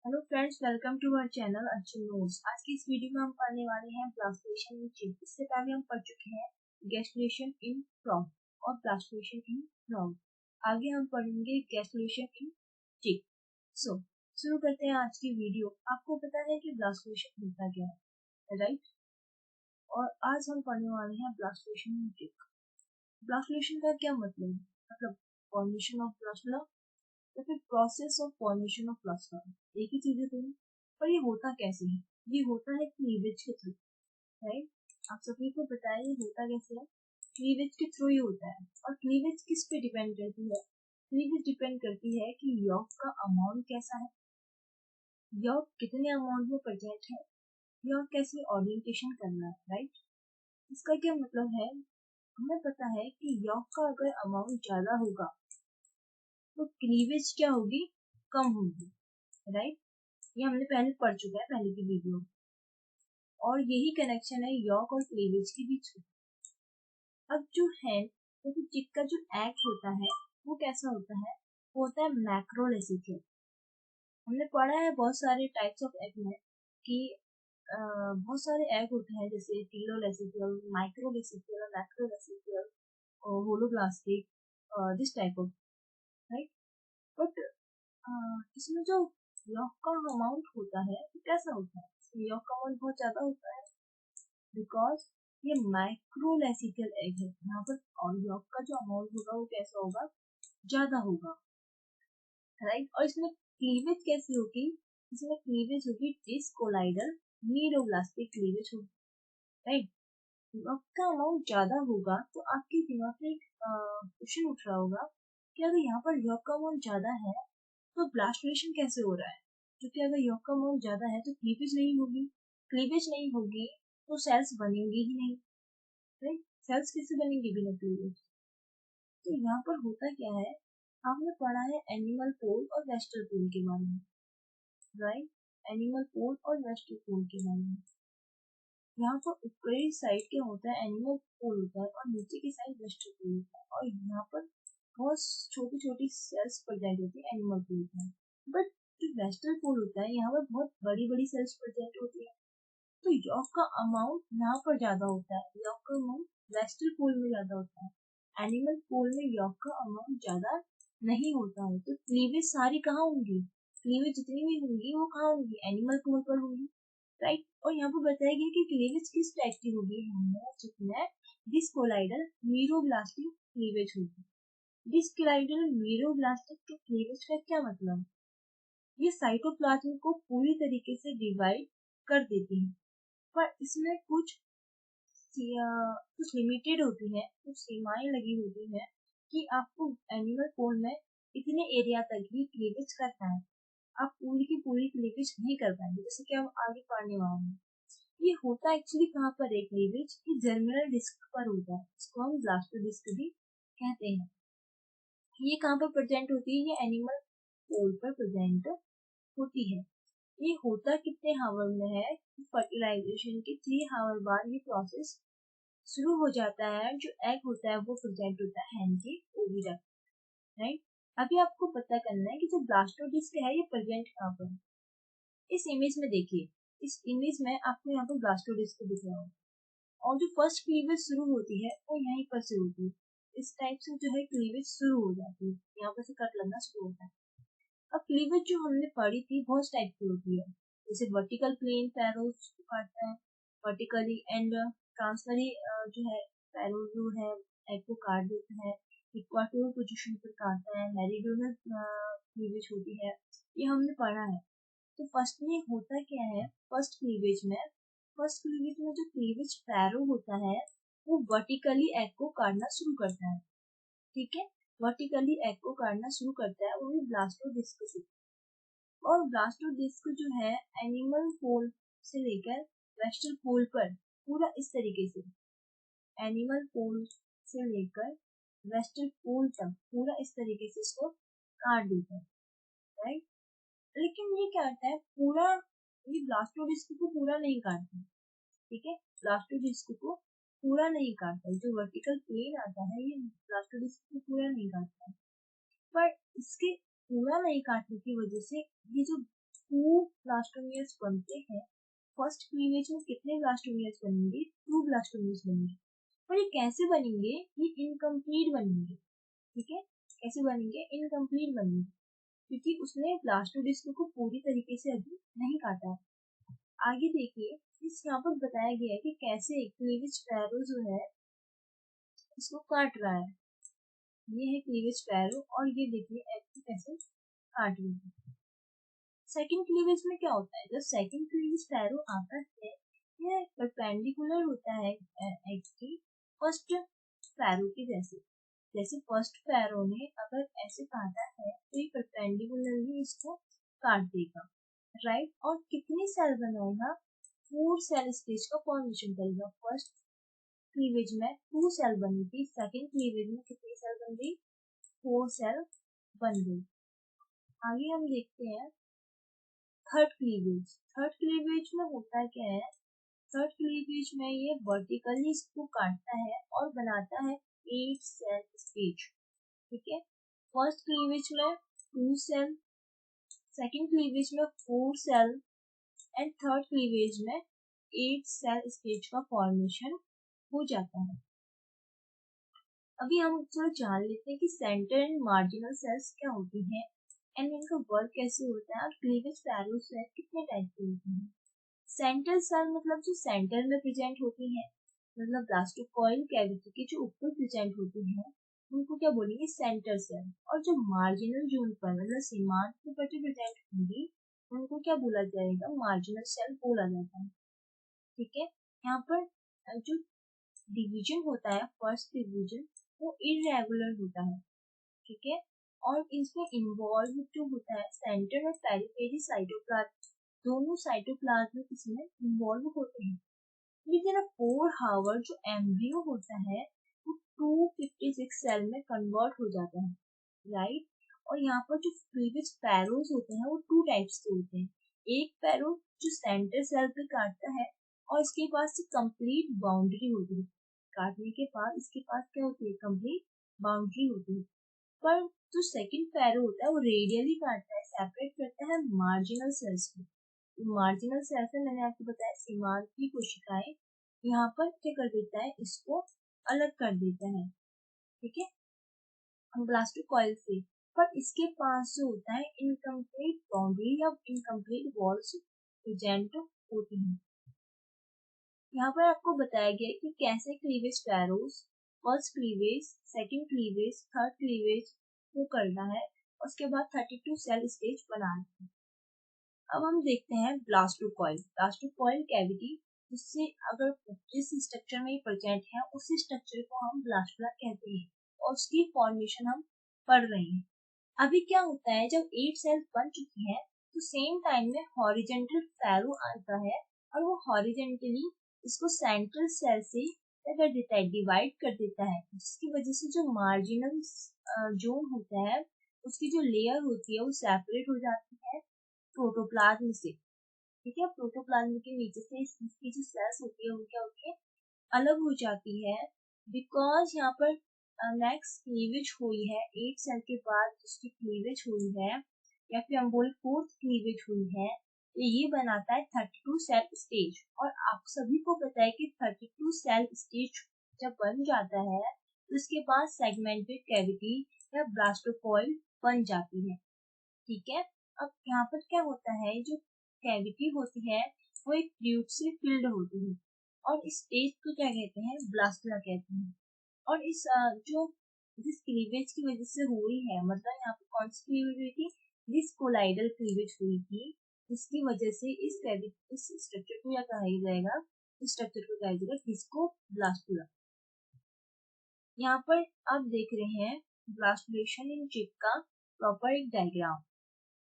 Hello friends, welcome to our channel Arjun notes. आज की इस वीडियो में हम पढ़ने वाले हैं ब्लास्टुलेशन इन चिक। इससे पहले हम पढ़ चुके हैं गैस्ट्रुलेशन इन फ्रॉग और ब्लास्टुलेशन इन फ्रॉग। आगे हम पढ़ेंगे गैस्ट्रुलेशन इन चिक। शुरू करते हैं आज की वीडियो। आपको पता है कि ब्लास्टुलेशन होता क्या है, राइट? और आज हम पढ़ने वाले हैं ब्लास्टुलेशन इन चिक। ब्लास्टुलेशन का क्या मतलब है? मतलब फॉर्मेशन ऑफ ब्लास्टुला या फिर process of formation of plasma. एक ही चीजें तो नहीं, पर ये होता कैसे है? ये होता है क्लीवेज के थ्रू, राइट? आप सभी को पता है ये होता कैसे है। क्लीवेज के थ्रू ही होता है। और क्लीवेज किस पे डिपेंड करती है? क्लीवेज डिपेंड करती है कि यॉक का अमाउंट कैसा है, यॉक कितने अमाउंट में प्रेजेंट है, यॉक कैसे ओरिएंटेशन करना है, राइट? इसका क्या मतलब है? हमें पता है कि यॉक का अगर अमाउंट ज्यादा होगा तो क्लीवेज क्या होगी? कम होगी, राइट? ये हमने पहले पढ़ चुका है पहले की वीडियो में। और यही कनेक्शन है यॉक और क्लीवेज के बीच में। अब जो है तो चिक का जो एग होता है वो कैसा होता है? वो होता है मैक्रोलेसिकल। हमने पढ़ा है बहुत सारे टाइप्स ऑफ एग में कि बहुत सारे एग होते हैं, जैसे टीलोलेसिकल, माइक्रोलेसिकल, मैक्रोलेसिकल और holoblastic, this type of, right? But इसमें जो यॉक का अमाउंट होता है वो कैसा होता है? यॉक का अमाउंट बहुत ज्यादा होता है बिकॉज ये माइक्रोलेसिकल एग है। यहाँ पर और यॉक का जो अमाउंट होगा वो कैसा होगा? ज्यादा होगा, राइट? और इसमें क्लीवेज कैसी होगी? इसमें क्लीवेज होगी डिस्कोलाइडल मीडोब्लास्टिक क्लीवेज होगी, राइट? यॉक का अमाउंट ज्यादा होगा तो आपके दिमाग में एक क्वेश्चन उठ रहा होगा कि अगर यहाँ पर यॉक का अमाउंट ज्यादा है तो ब्लास्टुलेशन कैसे हो रहा है? क्योंकि अगर यॉक का अमाउंट ज्यादा है तो क्लीवेज नहीं होगी, क्लीवेज नहीं होगी तो सेल्स बनेंगे ही नहीं, राइट? सेल्स कैसे बनेंगे बिना क्लीवेज? तो यहाँ पर होता क्या है, आपने पढ़ा है एनिमल पोल और वेस्टल पोल के बारे में, राइट? एनिमल पोल और वेस्टल पोल के बारे में। यहाँ पर ऊपरी साइड क्या होता है? एनिमल पोल होता है और नीचे की साइड वेस्टल पोल होता है। और यहाँ पर बहुत छोटी छोटी सेल्स प्रेजेंट होती है एनिमल पोल में। बट जो वेस्टल पोल होता है यहाँ पर बहुत बड़ी बड़ी सेल्स प्रेजेंट होती है। तो यॉक का अमाउंट यहाँ पर ज्यादा होता है, यॉक का अमाउंट वेस्टल पोल में ज्यादा होता है। एनिमल पोल में यॉक का अमाउंट ज्यादा नहीं होता है। तो क्लीवेज सारी कहाँ होंगी? क्लीवेज जितनी भी होंगी वो कहाँ होंगी? एनिमल पोल पर होंगी, राइट? और यहाँ पर बताया गया कि क्लीवेज किस टाइप की होगी? हमें जिसमें डिस्कोलाइडल मीरोब्लास्टिक क्लीवेज होगी। डिस्कोलाइडल मीरोब्लास्टिक के क्लीवेज का क्या मतलब? ये साइटोप्लाज्म को पूरी तरीके से डिवाइड कर देती है, पर इसमें कुछ लिमिटेड होती है, कुछ सीमाएं लगी होती है कि आपको एनिमल पोल में इतने एरिया तक ही क्लीवेज करना है। आप पूरी की पूरी क्लीवेज नहीं कर पाएंगे, जैसे कि हम आगे पढ़ने वाले हैं। ये होता एक्चुअली कहाँ पर है क्लीवेज? ये जर्मिनल डिस्क पर होता है, इसको हम ब्लास्टोडिस्क भी कहते हैं। ये कहाँ पर प्रेजेंट होती है? ये एनिमल पोल पर प्रेजेंट होती है। ये होता कितने हावर में है? फर्टिलाइजेशन के 3 हावर बाद ये प्रोसेस शुरू हो जाता है। जो एग होता है वो प्रेजेंट होता है हैन के ओविडक्ट, राइट? अभी आपको पता करना है कि जो ब्लास्टोडिस्क है ये प्रेजेंट कहाँ पर है। इस इमेज में देखिए, इस इमेज में आपको यहाँ पर ब्लास्टोडिस्क दिख रहा होगा और जो फर्स्ट क्लीवेज शुरू होती है वो यहीं पर से होती है। इस टाइप से जो है क्लीवेज शुरू हो जाती है, यहाँ पर से कट लगना शुरू होता है। अब क्लीवेज जो हमने पढ़ी थी बहुत टाइप की होती है, जैसे वर्टिकल प्लेन फैरोज को काटता है वर्टिकली, एंड ट्रांसफरी जो है फैरो जो है एग को काट देता है, इक्वाटोरियल पोजीशन पर काटता है, मेरिडियनल क्लीवेज होती है, ये हमने पढ़ा है। तो फर्स्ट में होता क्या है? फर्स्ट क्लीवेज में जो क्लीवेज फैरो होता है वो वर्टिकली एग को काटना शुरू करता है, ठीक है? वर्टिकली एग को काटना शुरू करता है, वो भी ब्लास्टोडिस्क से। और ब्लास्टोडिस्क जो है एनिमल पोल से लेकर वेस्टल पोल पर पूरा इस तरीके से, एनिमल पोल से लेकर वेस्टल पोल तक पूरा इस तरीके से इसको काट देता है, राइट? लेकिन ये क्या करता है? पूरा ये ब्लास्टोडिस्क को पूरा नहीं काटता, ठीक है? ब्लास्टोडिस्क को पूरा नहीं काटता है। जो वर्टिकल प्लेन आता है ये ब्लास्टोडिस्क को पूरा नहीं काटता है, पर इसके पूरा नहीं काटने की वजह से ये जो ब्लास्टोमियर्स बनते हैं, फर्स्ट क्लीवेज में कितने ब्लास्टोमियर्स बनेंगे? 2 ब्लास्टोमियर्स बनेंगे। और ये कैसे बनेंगे? ये इनकम्प्लीट बनेंगे। ठीक है, कैसे बनेंगे? इनकम्प्लीट बनेंगे, क्योंकि उसने ब्लास्टोडिस्क को पूरी तरीके से अभी नहीं काटा है। आगे देखिए, इस यहाँ पर बताया गया है कि कैसे क्लीवेज फैरो जो है इसको काट रहा है। ये है क्लीवेज फैरो और ये देखिए ऐसे कैसे काट रही है। सेकंड क्लीवेज में क्या होता है? जब सेकंड क्लीवेज फैरो आता है, यह परपेंडिकुलर होता है एक्चुअली फर्स्ट फैरो के जैसे। जैसे फर्स्ट फैरो ने अगर ऐसे काटा है तो ये परपेंडिकुलरली इसको काट देगा, राइट। और कितनी सेल बनाएगा? 4 सेल स्टेज का फॉर्मेशन करेगा। फर्स्ट क्लीवेज में 2 सेल बनी थी, सेकंड क्लीवेज में कितनी सेल बन गई? 4 सेल बन गई। आगे हम देखते हैं थर्ड क्लीवेज। थर्ड क्लीवेज में होता क्या है? थर्ड क्लीवेज में ये वर्टिकली इसको काटता है और बनाता है 8 सेल स्टेज। ठीक है, फर्स्ट क्लीवेज में 2 सेल, सेकंड क्लीवेज में 4 सेल एंड थर्ड क्लीवेज में 8 सेल स्टेज का फॉर्मेशन हो जाता है। अभी हम थोड़ा जान लेते हैं कि सेंटर एंड मार्जिनल सेल्स क्या होती हैं एंड इनका वर्क कैसे होता है और क्लीवेज फैरो सेल कितने टाइप के होते हैं। सेंट्रल सेल मतलब जो सेंटर में प्रेजेंट होती है, मतलब ब्लास्टोकॉइल कैविटी के जो ऊपर प्रेजेंट होती है उनको क्या बोलेंगे? Centre cell. और जो मार्जिनल जोन पर मतलब सीमांत के ऊपर जो प्रेजेंट होंगी उनको क्या बोला जाएगा? मार्जिनल सेल बोला जाता है। ठीक है, यहाँ पर जो डिवीजन होता है, फर्स्ट डिवीजन, वो इरेगुलर होता है। ठीक है, और इसमें इन्वॉल्व जो होता है सेंटर और पेरिफेरी साइटोप्लाज्म, दोनों साइटोप्लाज्म इसमें इन्वॉल्व होते हैं। विदिन अ 4 आवर जो एम्ब्रियो होता है वो 256 सेल में कन्वर्ट हो जाता है, राइट। और यहाँ पर जो क्लीवेज फैरोज होते हैं वो 2 टाइप्स के होते हैं। एक फैरो जो सेंटर सेल पे काटता है और इसके पास कंप्लीट बाउंड्री होती है। काटने के बाद इसके पास क्या होती है? कंप्लीट बाउंड्री होती है। पर जो सेकंड फैरो होता है वो रेडियली काटता है, सेपरेट करता है मार्जिनल सेल्स को। मार्जिनल सेल्स में मैंने आपको बताया सीमांत की कोशिकाएं, यहाँ पर क्या कर देता है? इसको अलग कर देता है। ठीक है, ब्लास्टोकॉइल से। पर इसके पास जो होता है इनकम्प्लीट बाउंड्री या इनकम्प्लीट वॉल्स प्रेजेंट होती हैं। यहाँ पर आपको बताया गया है कि कैसे cleavage Pharaoh's first cleavage, second cleavage, third cleavage को करना है, उसके बाद 32 सेल स्टेज बनाना है। अब हम देखते हैं ब्लास्टोकॉइल। ब्लास्टोकॉइल कैविटी, जिससे अगर जिस स्ट्रक्चर में प्रेजेंट है उसी स्ट्रक्चर को हम ब्लास्टुला कहते हैं और उसकी फॉर्मेशन हम पढ़ रहे हैं। अभी क्या होता है, जब 8 सेल्स बन चुकी हैं तो सेम टाइम में हॉरिजेंटल फैरो आता है और वो हॉरिजेंटली इसको सेंट्रल सेल से क्या कर देता है? डिवाइड कर देता है, जिसकी वजह से जो मार्जिनल जोन होता है उसकी जो लेयर होती है वो सेपरेट हो जाती है प्रोटोप्लाज्म से। ठीक है, प्रोटोप्लाज्म के नीचे से इसकी जो सेल्स होती है वो क्या होती है? अलग हो जाती है, बिकॉज यहाँ पर नेक्स्ट क्लीवेज हुई है 8 सेल के बाद उसकी क्लीवेज हुई है, या फिर हम बोले 4th क्लीवेज हुई है, तो ये बनाता है 32 सेल स्टेज। और आप सभी को पता है कि 32 सेल स्टेज जब बन जाता है तो इसके बाद सेगमेंटेड कैविटी या ब्लास्टोकॉइल बन जाती है। ठीक है, अब यहाँ पर क्या होता है, जो कैविटी होती है वो एक ट्यूब से फिल्ड होती है और इस स्टेज को क्या कहते हैं? ब्लास्टुला कहते हैं। और इस जो जिस क्लीवेज की वजह से हुई है, मतलब यहाँ पर कौन सी क्लीवेज हुई थी? डिस्कोलाइडल क्लीवेज हुई थी, जिसकी वजह से इस कैविटी, इस स्ट्रक्चर को क्या कहा जाएगा? इस स्ट्रक्चर को कहा जाएगा डिस्कोब्लास्टुला। यहाँ पर आप देख रहे हैं ब्लास्टुलेशन इन चिप का प्रॉपर एक डायग्राम।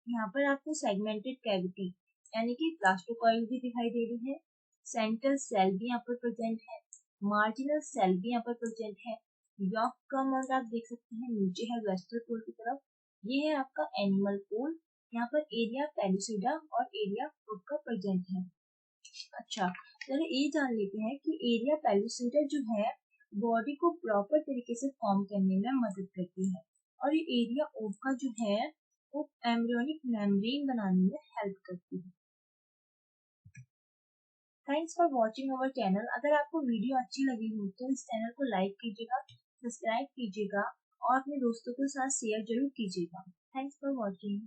यहाँ पर आपको सेगमेंटेड कैविटी यानी कि ब्लास्टोकॉइल भी दिखाई दे रही है, सेंट्रल सेल भी यहाँ पर प्रेजेंट है, मार्जिनल सेल भी यहाँ पर प्रेजेंट है, यॉक का मर्ज आप देख सकते हैं नीचे है वेस्टल पोल की तरफ। ये है आपका एनिमल पोल, यहाँ पर एरिया पेलुसिडा और एरिया फ्रूट का प्रेजेंट है। अच्छा, चलिए ये जान लेते हैं कि एरिया पेलुसिडा जो है बॉडी को प्रॉपर तरीके से फॉर्म करने में मदद करती है और ये एरिया ओव का जो है वो एम्ब्रियोनिक मेम्ब्रेन बनाने में हेल्प करती है। Thanks for watching our channel. अगर आपको वीडियो अच्छी लगी हो तो इस चैनल को लाइक कीजिएगा, सब्सक्राइब कीजिएगा और अपने दोस्तों के साथ शेयर जरूर कीजिएगा। Thanks for watching.